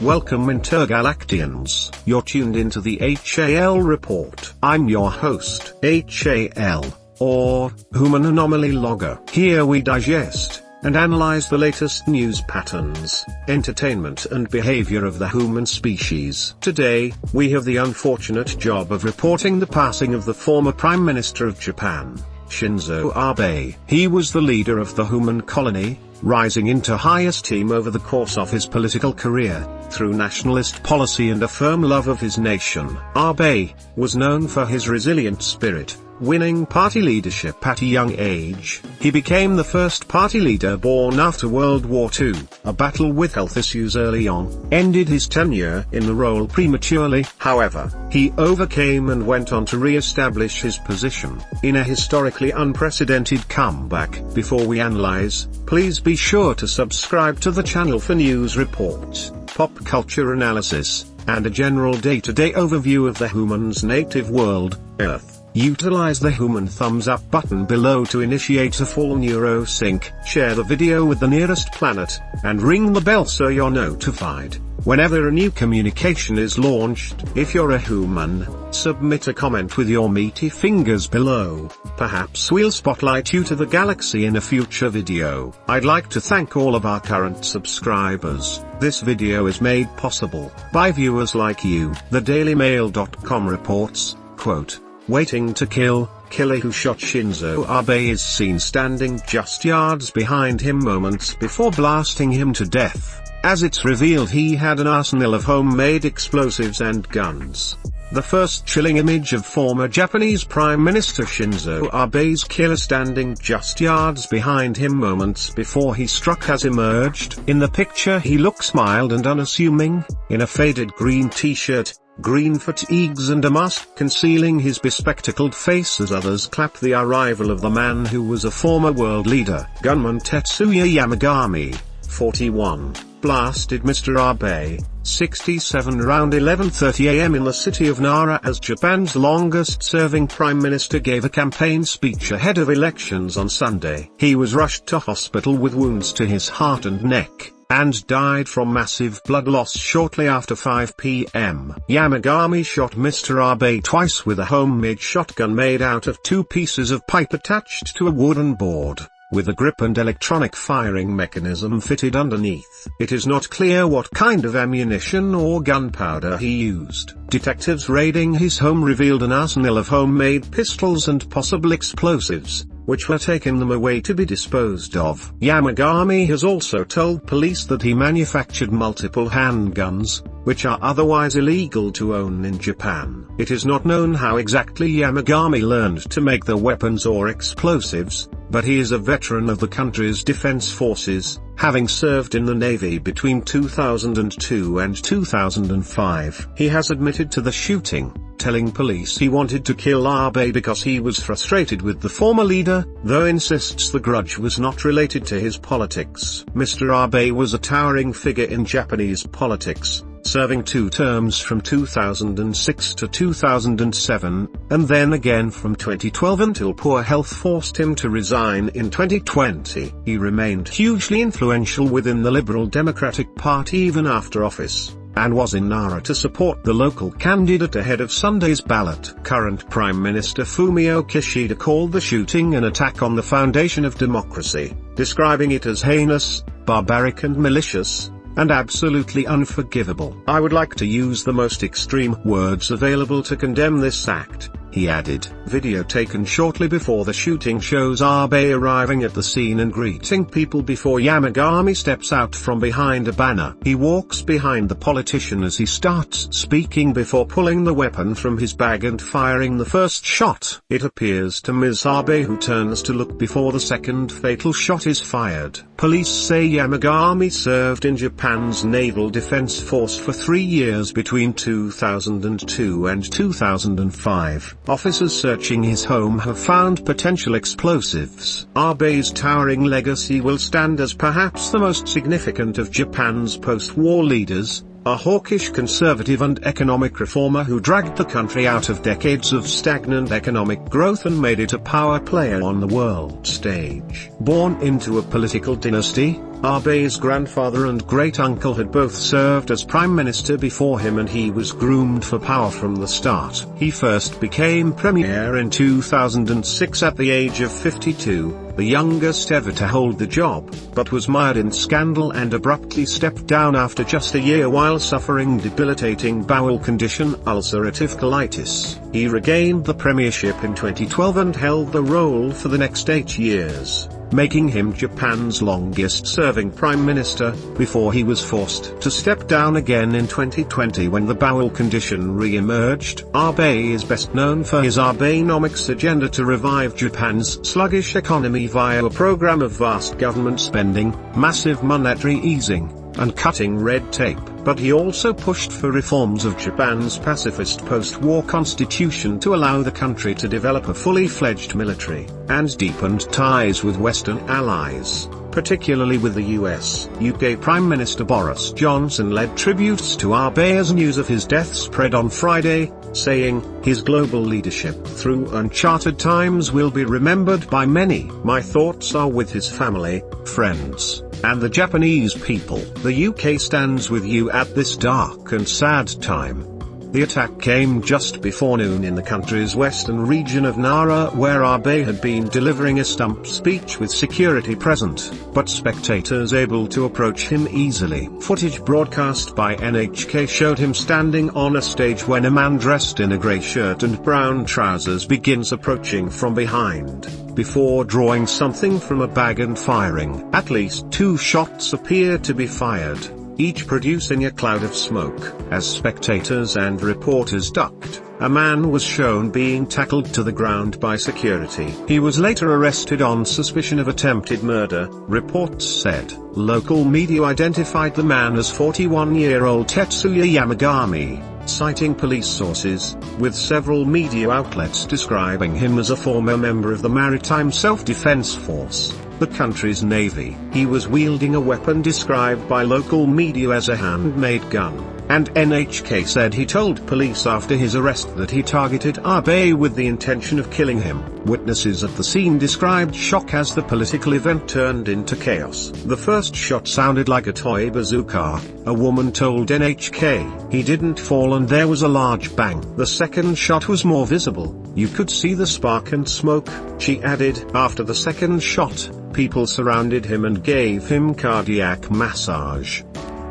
Welcome inter-galactiians. You're tuned into the H.A.L. report. I'm your host, H.A.L, or Hooman Anomaly Logger. Here we digest and analyze the latest news patterns, entertainment and behavior of the human species. Today, we have the unfortunate job of reporting the passing of the former Prime Minister of Japan, Shinzo Abe. He was the leader of the Hooman colony, rising into high esteem over the course of his political career, through nationalist policy and a firm love of his nation. Abe was known for his resilient spirit, winning party leadership at a young age. He became the first party leader born after World War II. A battle with health issues early on ended his tenure in the role prematurely. However, he overcame and went on to re-establish his position in a historically unprecedented comeback. Before we analyze, please be sure to subscribe to the channel for news reports, pop culture analysis, and a general day-to-day overview of the Hooman's native world, Earth. Utilize the Hooman thumbs up button below to initiate a full neurosync, share the video with the nearest planet, and ring the bell so you're notified whenever a new communication is launched. If you're a Hooman, submit a comment with your meaty fingers below. Perhaps we'll spotlight you to the galaxy in a future video. I'd like to thank all of our current subscribers. This video is made possible by viewers like you. The DailyMail.com reports, quote, "Waiting to kill, killer who shot Shinzo Abe is seen standing just yards behind him moments before blasting him to death. As it's revealed, he had an arsenal of homemade explosives and guns." The first chilling image of former Japanese Prime Minister Shinzo Abe's killer standing just yards behind him moments before he struck has emerged. In the picture he looks mild and unassuming, in a faded green t-shirt, green fatigues and a mask concealing his bespectacled face as others clap the arrival of the man who was a former world leader. Gunman Tetsuya Yamagami, 41, blasted Mr. Abe, 67 around 11:30 a.m. in the city of Nara as Japan's longest-serving prime minister gave a campaign speech ahead of elections on Sunday. He was rushed to hospital with wounds to his heart and neck, and died from massive blood loss shortly after 5 p.m. Yamagami shot Mr. Abe twice with a homemade shotgun made out of two pieces of pipe attached to a wooden board, with a grip and electronic firing mechanism fitted underneath. It is not clear what kind of ammunition or gunpowder he used. Detectives raiding his home revealed an arsenal of homemade pistols and possible explosives, which were taking them away to be disposed of. Yamagami has also told police that he manufactured multiple handguns, which are otherwise illegal to own in Japan. It is not known how exactly Yamagami learned to make the weapons or explosives, but he is a veteran of the country's defense forces, having served in the Navy between 2002 and 2005. He has admitted to the shooting, telling police he wanted to kill Abe because he was frustrated with the former leader, though insists the grudge was not related to his politics. Mr. Abe was a towering figure in Japanese politics, serving 2 terms from 2006 to 2007, and then again from 2012 until poor health forced him to resign in 2020. He remained hugely influential within the Liberal Democratic Party even after office, and was in Nara to support the local candidate ahead of Sunday's ballot. Current Prime Minister Fumio Kishida called the shooting an attack on the foundation of democracy, describing it as heinous, barbaric and malicious, and absolutely unforgivable. "I would like to use the most extreme words available to condemn this act," he added. Video taken shortly before the shooting shows Abe arriving at the scene and greeting people before Yamagami steps out from behind a banner. He walks behind the politician as he starts speaking before pulling the weapon from his bag and firing the first shot. It appears to Ms. Abe, who turns to look before the second fatal shot is fired. Police say Yamagami served in Japan's Naval Defense Force for 3 years between 2002 and 2005. Officers searching his home have found potential explosives. Abe's towering legacy will stand as perhaps the most significant of Japan's post-war leaders, a hawkish conservative and economic reformer who dragged the country out of decades of stagnant economic growth and made it a power player on the world stage. Born into a political dynasty, Abe's grandfather and great-uncle had both served as prime minister before him, and he was groomed for power from the start. He first became premier in 2006 at the age of 52, the youngest ever to hold the job, but was mired in scandal and abruptly stepped down after just a year while suffering debilitating bowel condition ulcerative colitis. He regained the premiership in 2012 and held the role for the next 8 years, making him Japan's longest-serving prime minister, before he was forced to step down again in 2020 when the bowel condition re-emerged. Abe is best known for his Abenomics agenda to revive Japan's sluggish economy via a program of vast government spending, massive monetary easing, and cutting red tape. But he also pushed for reforms of Japan's pacifist post-war constitution to allow the country to develop a fully fledged military, and deepened ties with Western allies, particularly with the US. UK Prime Minister Boris Johnson led tributes to Abe as news of his death spread on Friday, saying, "His global leadership through uncharted times will be remembered by many. My thoughts are with his family, friends, and the Japanese people. The UK stands with you at this dark and sad time." The attack came just before noon in the country's western region of Nara, where Abe had been delivering a stump speech with security present, but spectators able to approach him easily. Footage broadcast by NHK showed him standing on a stage when a man dressed in a grey shirt and brown trousers begins approaching from behind, before drawing something from a bag and firing. At least 2 shots appear to be fired, each producing a cloud of smoke. As spectators and reporters ducked, a man was shown being tackled to the ground by security. He was later arrested on suspicion of attempted murder, reports said. Local media identified the man as 41-year-old Tetsuya Yamagami, citing police sources, with several media outlets describing him as a former member of the Maritime Self-Defense Force, the country's navy. He was wielding a weapon described by local media as a handmade gun, and NHK said he told police after his arrest that he targeted Abe with the intention of killing him. Witnesses at the scene described shock as the political event turned into chaos. "The first shot sounded like a toy bazooka," a woman told NHK. "He didn't fall and there was a large bang. The second shot was more visible. You could see the spark and smoke," she added. After the second shot, people surrounded him and gave him cardiac massage.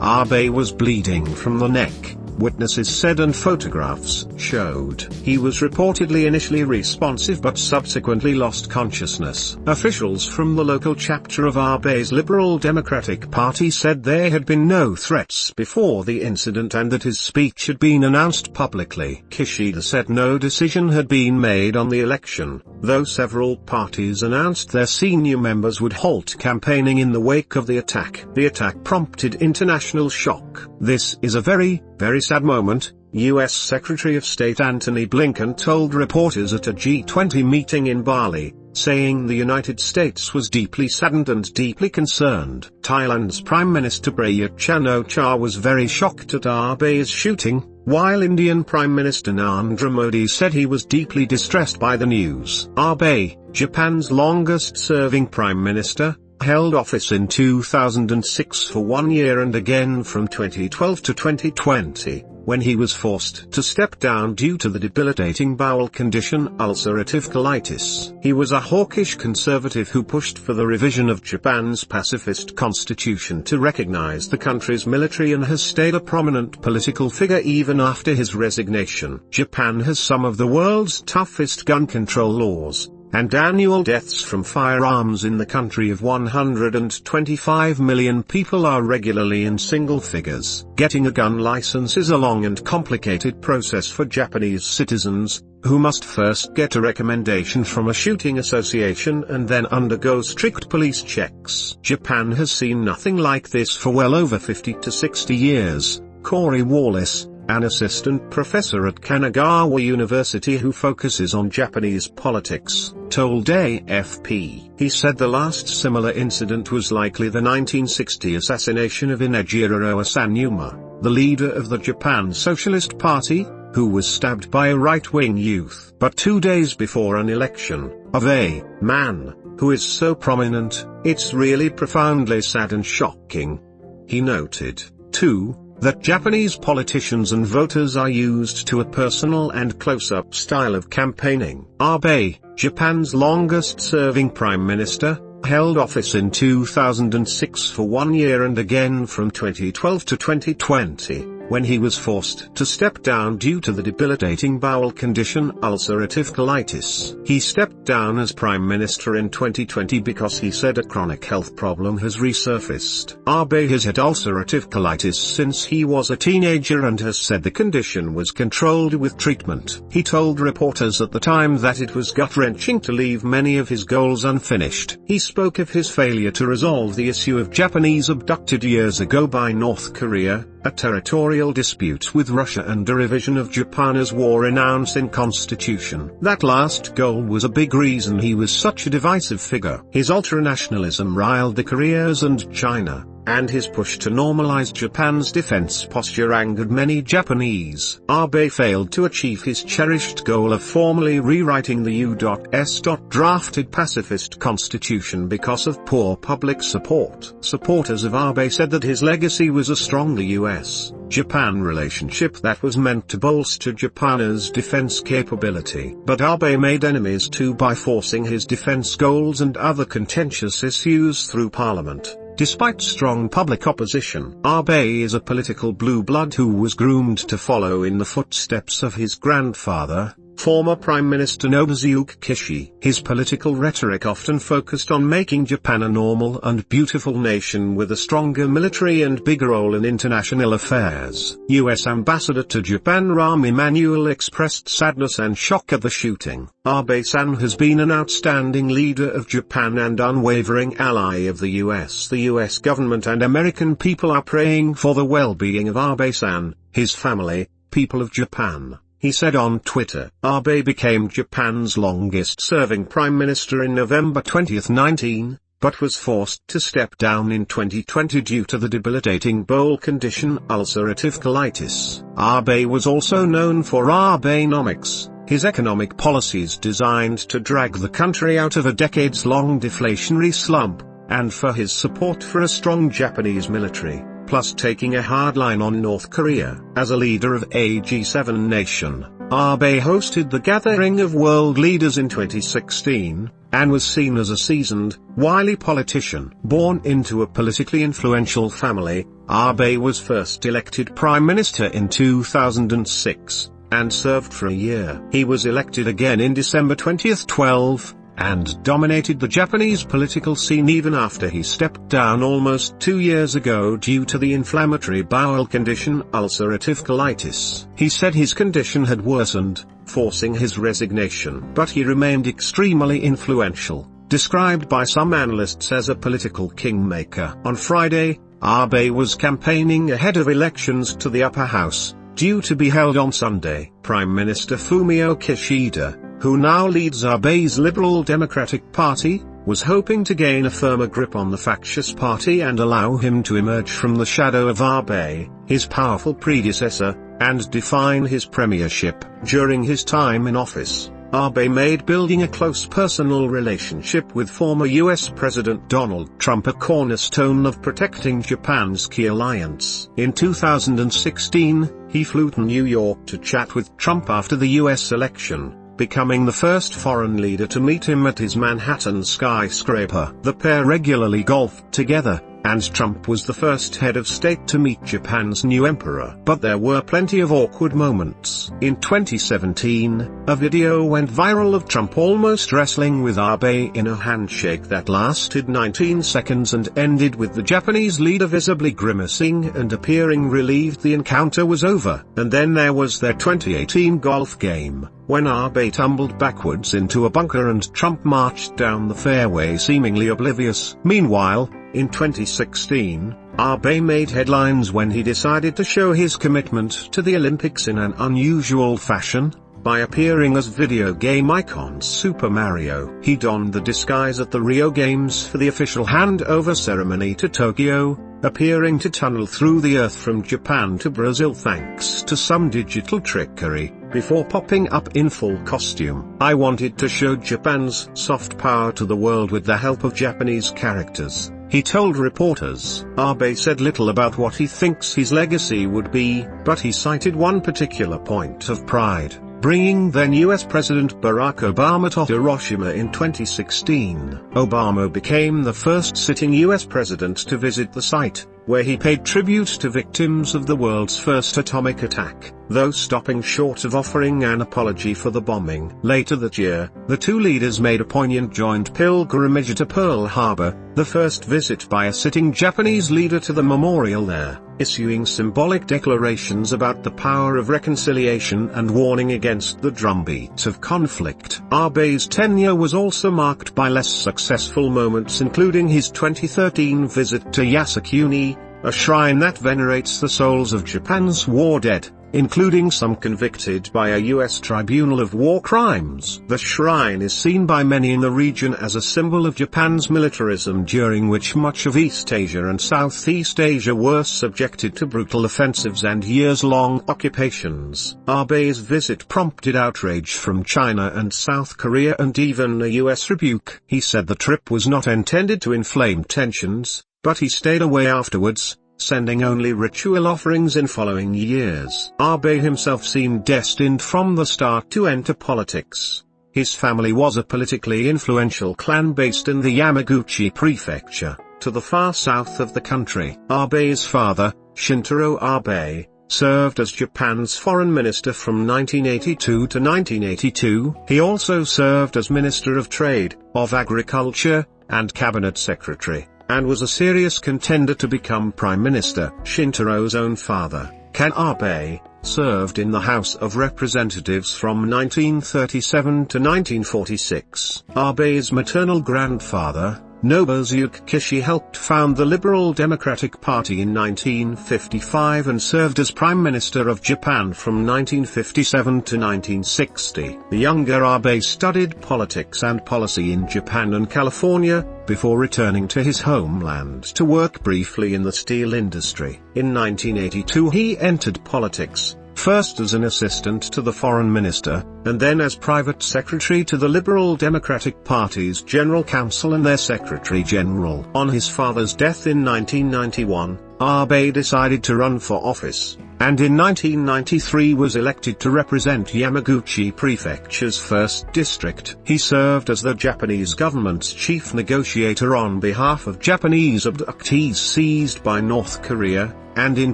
Abe was bleeding from the neck, witnesses said, and photographs showed. He was reportedly initially responsive but subsequently lost consciousness. Officials from the local chapter of Abe's Liberal Democratic Party said there had been no threats before the incident and that his speech had been announced publicly. Kishida said no decision had been made on the election, though several parties announced their senior members would halt campaigning in the wake of the attack. The attack prompted international shock. "This is a very, very sad moment," U.S. Secretary of State Antony Blinken told reporters at a G20 meeting in Bali, saying the United States was deeply saddened and deeply concerned. Thailand's Prime Minister Prayut Chan-o-cha was very shocked at Abe's shooting, while Indian Prime Minister Narendra Modi said he was deeply distressed by the news. Abe, Japan's longest-serving Prime Minister, held office in 2006 for 1 year and again from 2012 to 2020, when he was forced to step down due to the debilitating bowel condition ulcerative colitis. He was a hawkish conservative who pushed for the revision of Japan's pacifist constitution to recognize the country's military and has stayed a prominent political figure even after his resignation. Japan has some of the world's toughest gun control laws, and annual deaths from firearms in the country of 125 million people are regularly in single figures. Getting a gun license is a long and complicated process for Japanese citizens, who must first get a recommendation from a shooting association and then undergo strict police checks. Japan has seen nothing like this for well over 50 to 60 years, Corey Wallace, an assistant professor at Kanagawa University who focuses on Japanese politics, told AFP. He said the last similar incident was likely the 1960 assassination of Inejiro Asanuma, the leader of the Japan Socialist Party, who was stabbed by a right-wing youth. But 2 days before an election, of a man who is so prominent, it's really profoundly sad and shocking. He noted, too, that Japanese politicians and voters are used to a personal and close-up style of campaigning. Abe, Japan's longest-serving prime minister, held office in 2006 for 1 year and again from 2012 to 2020, when he was forced to step down due to the debilitating bowel condition ulcerative colitis. He stepped down as prime minister in 2020 because he said a chronic health problem has resurfaced. Abe has had ulcerative colitis since he was a teenager and has said the condition was controlled with treatment. He told reporters at the time that it was gut-wrenching to leave many of his goals unfinished. He spoke of his failure to resolve the issue of Japanese abducted years ago by North Korea, a territorial dispute with Russia and a revision of Japan's war-renouncing constitution. That last goal was a big reason he was such a divisive figure. His ultranationalism riled the Koreas and China, and his push to normalize Japan's defense posture angered many Japanese. Abe failed to achieve his cherished goal of formally rewriting the U.S. drafted pacifist constitution because of poor public support. Supporters of Abe said that his legacy was a stronger U.S.-Japan relationship that was meant to bolster Japan's defense capability. But Abe made enemies too by forcing his defense goals and other contentious issues through parliament. Despite strong public opposition, Abe is a political blue blood who was groomed to follow in the footsteps of his grandfather, former Prime Minister Nobusuke Kishi. His political rhetoric often focused on making Japan a normal and beautiful nation with a stronger military and bigger role in international affairs. U.S. Ambassador to Japan Rahm Emanuel expressed sadness and shock at the shooting. Abe-san has been an outstanding leader of Japan and unwavering ally of the U.S. The U.S. government and American people are praying for the well-being of Abe-san, his family, people of Japan. He said on Twitter. Abe became Japan's longest-serving prime minister in November 2019, but was forced to step down in 2020 due to the debilitating bowel condition ulcerative colitis. Abe was also known for Abenomics, his economic policies designed to drag the country out of a decades-long deflationary slump, and for his support for a strong Japanese military, plus taking a hard line on North Korea. As a leader of a G7 nation, Abe hosted the Gathering of World Leaders in 2016, and was seen as a seasoned, wily politician. Born into a politically influential family, Abe was first elected prime minister in 2006, and served for a year. He was elected again in December 2012, and dominated the Japanese political scene even after he stepped down almost 2 years ago due to the inflammatory bowel condition ulcerative colitis. He said his condition had worsened, forcing his resignation. But he remained extremely influential, described by some analysts as a political kingmaker. On Friday, Abe was campaigning ahead of elections to the upper house, due to be held on Sunday. Prime Minister Fumio Kishida, who now leads Abe's Liberal Democratic Party, was hoping to gain a firmer grip on the factious party and allow him to emerge from the shadow of Abe, his powerful predecessor, and define his premiership. During his time in office, Abe made building a close personal relationship with former U.S. President Donald Trump a cornerstone of protecting Japan's key alliance. In 2016, he flew to New York to chat with Trump after the U.S. election, becoming the first foreign leader to meet him at his Manhattan skyscraper. The pair regularly golfed together, and Trump was the first head of state to meet Japan's new emperor. But there were plenty of awkward moments. In 2017, a video went viral of Trump almost wrestling with Abe in a handshake that lasted 19 seconds and ended with the Japanese leader visibly grimacing and appearing relieved the encounter was over. And then there was their 2018 golf game, when Abe tumbled backwards into a bunker and Trump marched down the fairway seemingly oblivious. Meanwhile, in 2016, Abe made headlines when he decided to show his commitment to the Olympics in an unusual fashion, by appearing as video game icon Super Mario. He donned the disguise at the Rio Games for the official handover ceremony to Tokyo, appearing to tunnel through the earth from Japan to Brazil thanks to some digital trickery, before popping up in full costume. I wanted to show Japan's soft power to the world with the help of Japanese characters, he told reporters. Abe said little about what he thinks his legacy would be, but he cited one particular point of pride: bringing then US President Barack Obama to Hiroshima in 2016. Obama became the first sitting US president to visit the site, where he paid tribute to victims of the world's first atomic attack, though stopping short of offering an apology for the bombing. Later that year, the two leaders made a poignant joint pilgrimage to Pearl Harbor, the first visit by a sitting Japanese leader to the memorial there, issuing symbolic declarations about the power of reconciliation and warning against the drumbeat of conflict. Abe's tenure was also marked by less successful moments, including his 2013 visit to Yasukuni, a shrine that venerates the souls of Japan's war dead, including some convicted by a US tribunal of war crimes. The shrine is seen by many in the region as a symbol of Japan's militarism, during which much of East Asia and Southeast Asia were subjected to brutal offensives and years-long occupations. Abe's visit prompted outrage from China and South Korea and even a US rebuke. He said the trip was not intended to inflame tensions, but he stayed away afterwards, sending only ritual offerings in following years. Abe himself seemed destined from the start to enter politics. His family was a politically influential clan based in the Yamaguchi prefecture, to the far south of the country. Abe's father, Shintaro Abe, served as Japan's foreign minister from 1982 to 1982. He also served as Minister of Trade, of Agriculture, and Cabinet Secretary, and was a serious contender to become Prime Minister. Shintaro's own father, Ken Abe, served in the House of Representatives from 1937 to 1946. Abe's maternal grandfather, Nobusuke Kishi, helped found the Liberal Democratic Party in 1955 and served as Prime Minister of Japan from 1957 to 1960. The younger Abe studied politics and policy in Japan and California, before returning to his homeland to work briefly in the steel industry. In 1982 he entered politics, first as an assistant to the foreign minister, and then as private secretary to the Liberal Democratic Party's General Council and their Secretary General. On his father's death in 1991, Abe decided to run for office, and in 1993 was elected to represent Yamaguchi Prefecture's 1st District. He served as the Japanese government's chief negotiator on behalf of Japanese abductees seized by North Korea, and in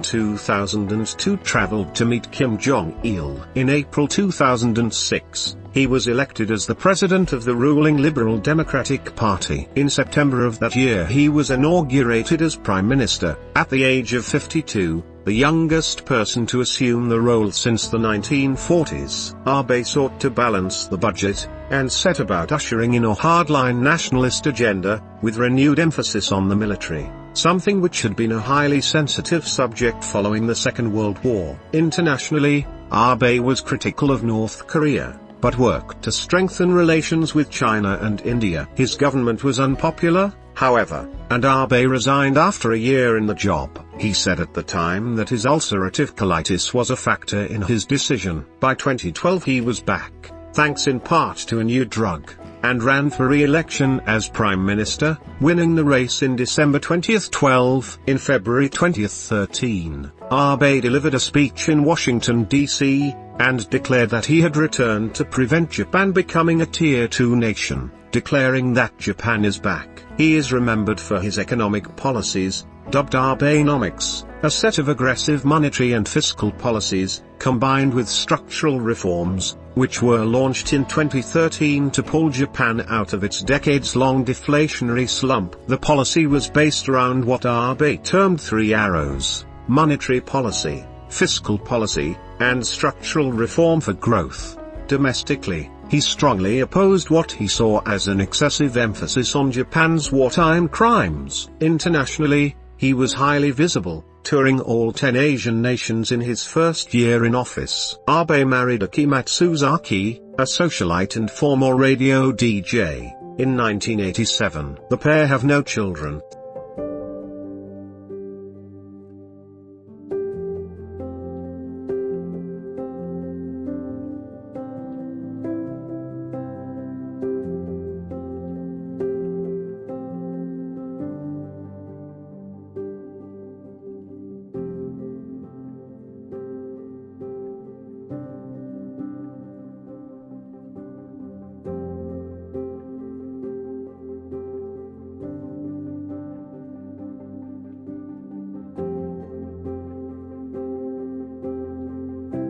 2002 traveled to meet Kim Jong-il. In April 2006, he was elected as the president of the ruling Liberal Democratic Party. In September of that year he was inaugurated as prime minister, at the age of 52, the youngest person to assume the role since the 1940s. Abe sought to balance the budget, and set about ushering in a hardline nationalist agenda, with renewed emphasis on the military, something which had been a highly sensitive subject following the Second World War. Internationally, Abe was critical of North Korea, but worked to strengthen relations with China and India. His government was unpopular, however, and Abe resigned after a year in the job. He said at the time that his ulcerative colitis was a factor in his decision. By 2012 he was back, thanks in part to a new drug, and ran for re-election as Prime Minister, winning the race in December 2012. In February 2013, Abe delivered a speech in Washington, D.C., and declared that he had returned to prevent Japan becoming a Tier 2 nation, declaring that Japan is back. He is remembered for his economic policies, dubbed Abenomics, a set of aggressive monetary and fiscal policies, combined with structural reforms, which were launched in 2013 to pull Japan out of its decades-long deflationary slump. The policy was based around what Abe termed 3 arrows: monetary policy, fiscal policy, and structural reform for growth. Domestically, he strongly opposed what he saw as an excessive emphasis on Japan's wartime crimes. Internationally, he was highly visible, touring all 10 Asian nations in his first year in office. Abe married Aki Matsuzaki, a socialite and former radio DJ, in 1987. The pair have no children.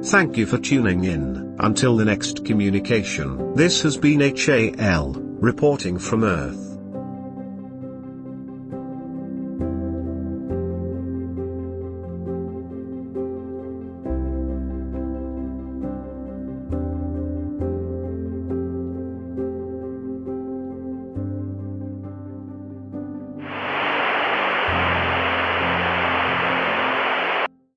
Thank you for tuning in. Until the next communication. This has been H.A.L, reporting from Earth.